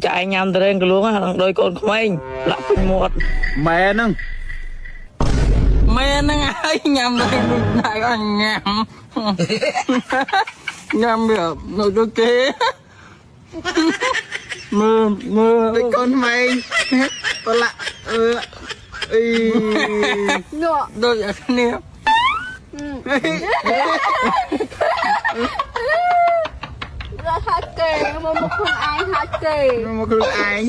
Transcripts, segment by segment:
chạy nhầm từ đây cái luống á đôi con của mình lặp một mẹ nâng ai nhầm đây này con nhầm nhầm được rồi tôi kế mưa đôi con mày con lạ đôi ở nè hát kề một con ai hát kề một người ai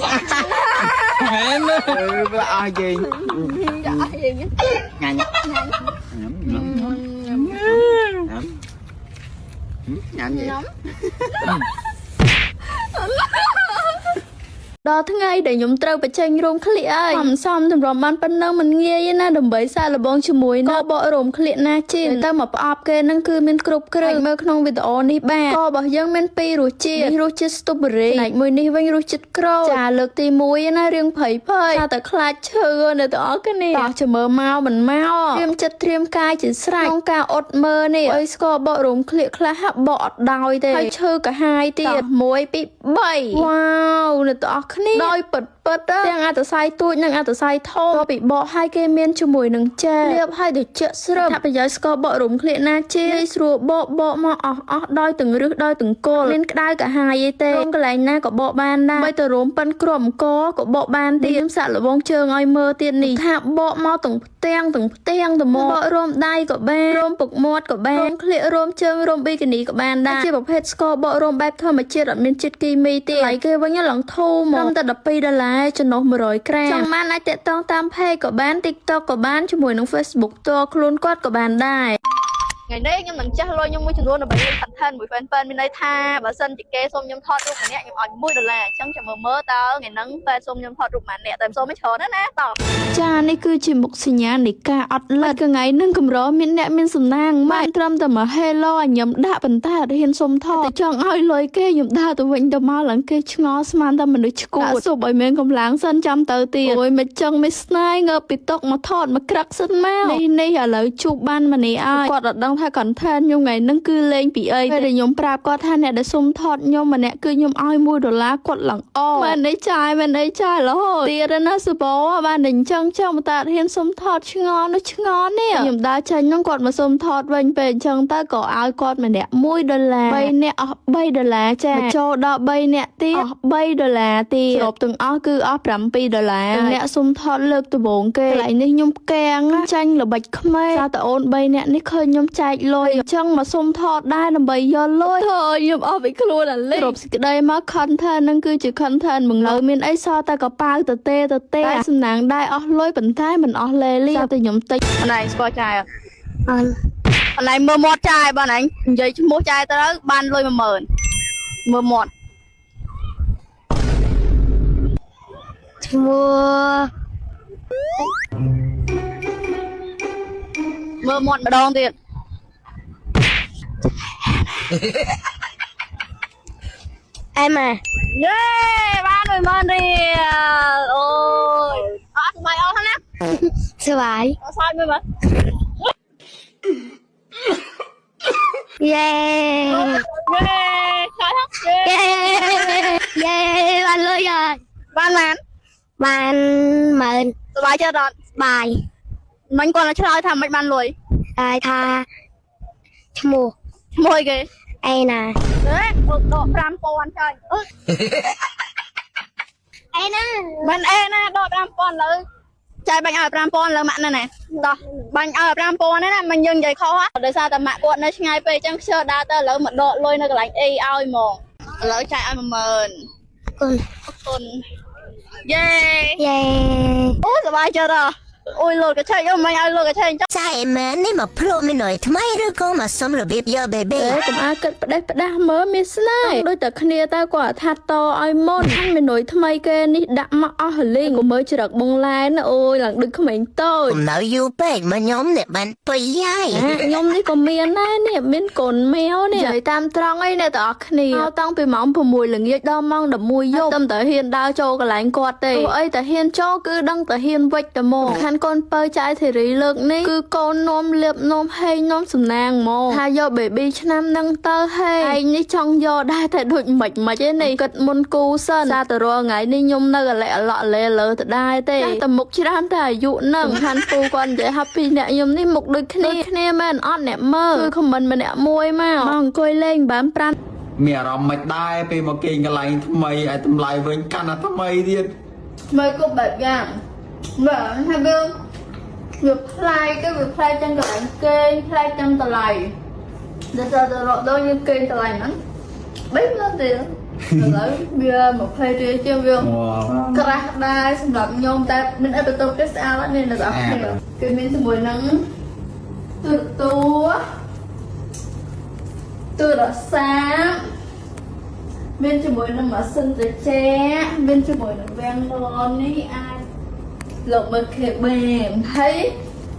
mẹ nó là ai gì nhanh nhắm vậy ដល់ថ្ងៃដែលខ្ញុំត្រូវបញ្ចេញរោមក្លៀកហើយខ្ញុំសំសម្រាប់បានប៉ុណ្ណឹងមិនងាយណាដើម្បីសាកល្បងជាមួយនឹងបករោមក្លៀកណាជីតែមកប្រអប់គេនឹងគឺមានគ្រប់គ្រឿងមើលក្នុងវីដេអូនេះបាទក៏របស់យើងមានពីររសជាតិរសជាតិស្ទ្រូប៊េរីផ្នែកមួយនេះវិញរសជាតិក្រូចចាលើកទី1ណារឿងភ័យតែខ្លាចឈឺនៅទាំងអស់គ្នាតោះចាំមើលមកមិនមកត្រៀមចិត្តត្រៀមកាយជាស្រេចក្នុងការអត់មើលនេះអីស្គរបករោមក្លៀកខ្លះបកអត់ដោយទេហើយឈឺកាហាយទៀត1 2 3វ៉ាវនៅទាំងអស់គ្នាដោយពិតទាំងអត្តស័យទូចនិងអត្តស័យធំពីបកឲ្យគេមានជាមួយនឹងចាលាបឲ្យទៅជាក់ស្រាប់ថាប្រយោជន៍ស្ករបករោមក្លៀកណាជាស្រួលបកមកអស់ដោយទាំងរឹសដោយទាំងគល់មានក្តៅកាហាយអីទេរោមកន្លែងណាក៏បកបានដែរបីទៅរោមប៉ិនក្រមកក៏បកបានទៀតខ្ញុំសាក់លបងជើងឲ្យមើលទៀតនេះថាបកមកទាំងផ្ទាំងទៅមកបករោមដៃក៏បានរោមពុកមាត់ក៏បានរោមក្លៀករោមជើងរោមប៊ីកានីក៏បានដែរជាប្រភេទស្ករបករោមបែបធម្មជាតិអត់មានជាតិគីមីទេហើយគេវិញឡើងធូរមកតែ$12ចំណុះ100ក្រាមចង់បានអាចតាក់ទងតាម page ក៏បាន TikTok ក៏បានជាមួយនឹង Facebook តខ្លួនគាត់ក៏បានដែរថ្ងៃនេះខ្ញុំនឹងចាស់លុយខ្ញុំមួយចំនួនដើម្បីលេង content មួយ fan មានន័យថាបើសិនជាគេសុំខ្ញុំថតរូបម្នាក់ខ្ញុំឲ្យ$1អញ្ចឹងចាំមើលតើថ្ងៃហ្នឹង fan សុំខ្ញុំថតរូបម្នាក់តែសុំមិនច្រើនណាតោះចានេះគឺជាមុខសញ្ញានៃការអត់លិតថ្ងៃហ្នឹងកម្រមានអ្នកមានសំណាងមិនត្រឹមតែមក hello ឲ្យខ្ញុំដាក់ប៉ុន្តែអត់ហ៊ានសុំថតតែចង់ឲ្យលុយគេខ្ញុំដើរទៅវិញទៅមកឡើងគេឆ្ងល់ស្មានតែមនុស្សឈួតសុបឲ្យមានកម្លាំងសិនចាំទៅទៀតអូយមិនចឹងមិនស្នាយងើបពីតុកមកថតមកក្រឹកសិនមកនេះឥឡូវជួបបានម្នាក់ឲ្យគាត់អត់ដឹងថា content ខ្ញុំថ្ងៃហ្នឹងគឺលេងពីអីពេលខ្ញុំប្រាប់គាត់ថាអ្នកដែលសុំថតខ្ញុំម្នាក់គឺខ្ញុំឲ្យ$1គាត់ឡើងអមិនអីចាយរហូតទៀតណាសុបបានតែអញ្ចឹងតែហ៊ានសុំថតឆ្ងល់នេះខ្ញុំដើរចាញ់ហ្នឹងគាត់មកសុំថតវិញពេលអញ្ចឹងទៅក៏ឲ្យគាត់ម្នាក់$1 3នាក់អស់$3ចាចូលដល់3នាក់ទៀតអស់$3ទៀតសរុបទាំងអស់គឺអស់$7អ្នកសុំថតលើកដំបូងគេកន្លែងនេះខ្ញុំកាំងចាញ់ល្បិចក្មេងតែអូន3នាក់នេះឃើញខ្ញុំចែកលុយអញ្ចឹងមកសុំថតដែរដើម្បីយកលុយខ្ញុំអស់ពីខ្លួនអាលេសគ្រប់សេចក្តីមក content ហ្នឹងគឺជា content มึงលើមានអីសតតែកប៉ាវទៅទេតែសំណាងដែរអស់លុយប៉ុន្តែមិនអស់លេលីតែខ្ញុំតិចអណៃស្គាល់ចាយអត់អណៃមើលមាត់ចាយបងអញនិយាយឈ្មោះចាយទៅបានលុយ10000មើលមាត់ឈ្មោះមើលមាត់ម្ដងទៀតអេម៉ាយេបាន10000រៀលអូយអត់ស្បាយអស់ណាស្បាយអត់ស្បាយមើលមើលយេឆ្លើយយេបានលុយហើយបាន10000ស្បាយចិត្តអត់ស្បាយមិញគាត់ឆ្លើយថាមិនបានលុយតែថាឈ្មោះអីគេអេណាដក5000ចាយអេណាមិនអេណាដក5000លើចាយបាញ់ឲ្យ5000លើម៉ាក់ណាដោះបាញ់ឲ្យ5000ណាមិនយើងនិយាយខុសដោយសារតែម៉ាក់គាត់នៅឆ្ងាយពេកអញ្ចឹងខ្ជិលដើរទៅឥឡូវមកដកលុយនៅកន្លែងអីឲ្យហ្មងឥឡូវចាយឲ្យ10000គុណយេអូសប្បាយចិត្តអូយលោកកឆេអូមិនឲ្យលោកកឆេចាយមែននេះមកភ្លក់មិនអីថ្មីឬក៏មកសុំរបៀបយកបេបេកុំឲ្យគិតផ្ដេសមើលមានស្នេហ៍ដូចតែគ្នាទៅគាត់ថាតឲ្យមុនខាងមីនុយថ្មីគេនេះដាក់មកអស់រលីងកុំមើលច្រឹកបងឡែនអូយឡើងដូចក្មេងតូចកុំនៅយូរពេកមកខ្ញុំនេះបាន2ហើយខ្ញុំនេះក៏មានដែរនេះមានកូនម៉ែវនេះនិយាយតាមត្រង់អីអ្នកទាំងអស់គ្នាតាំងពីម៉ោង6ល្ងាចដល់ម៉ោង11យប់តែហ៊ានដើរចូលកន្លែងគាត់ទេអីតែហ៊ានចូលគឺដឹងតែហ៊ានវិចតែមកខា កូនបើចាយធីរីលើកនេះគឺកូននំលៀបនំហេងនំសំណាងមកថាយក baby ឆ្នាំនឹងទៅហេឯងនេះចង់យកដែរតែដូចមិនឯនេះគិតមុនគូសិនសារទៅរងថ្ងៃនេះខ្ញុំនៅអលក់លេលើទៅដែរទេតែមុខច្រើនតែអាយុនឹងខាន់ពូគាត់និយាយថាពីអ្នកខ្ញុំនេះមុខដូចគ្នាមែនអត់អ្នកមើលគឺខមមិនម្នាក់មួយមកអង្គុយលេងបានប្រាំ មានអារម្មណ៍មិនដែរពេលមកគេងកន្លែងថ្មីឲ្យតម្លៃវិញកាន់តែថ្មីទៀត មើលគ្រប់បែបយ៉ាងបាទថាវាផ្លែក៏វាផ្លែចឹងកន្លែងគេងផ្លែចឹងតម្លៃដល់ទៅរកដល់យើងគេងតម្លៃហ្នឹង3ម៉ឺនទៀតឥឡូវវា20រៀលជាងវាក្រាស់ដែរសម្រាប់ខ្ញុំតែមានអីបន្ទប់គេស្អាតនេះនៅដល់គ្នាគឺមានជាមួយនឹងទូរស័ព្ទមានជាមួយនឹងម៉ាស៊ីនត្រជាក់មានជាមួយនឹងវាំងឡននេះអាចលោកមើលខេបេមហើយ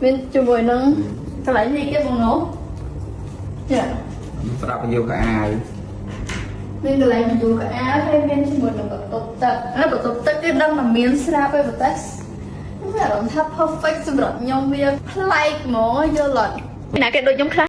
មានជាមួយនឹងកន្លែងនេះគេបងនោះចា ប្រាប់យកកៅអាវ មានកន្លែងយូរកៅអាវហើយមានជាមួយនឹងបន្ទប់ទឹកបន្ទប់ទឹកគេដឹងតែមានស្រាប់ឯប៉ុន្តែខ្ញុំអារម្មណ៍ថា perfect សម្រាប់ខ្ញុំវាប្លែកហ្មងយល់អត់ណាគេដូចខ្ញុំខ្លះ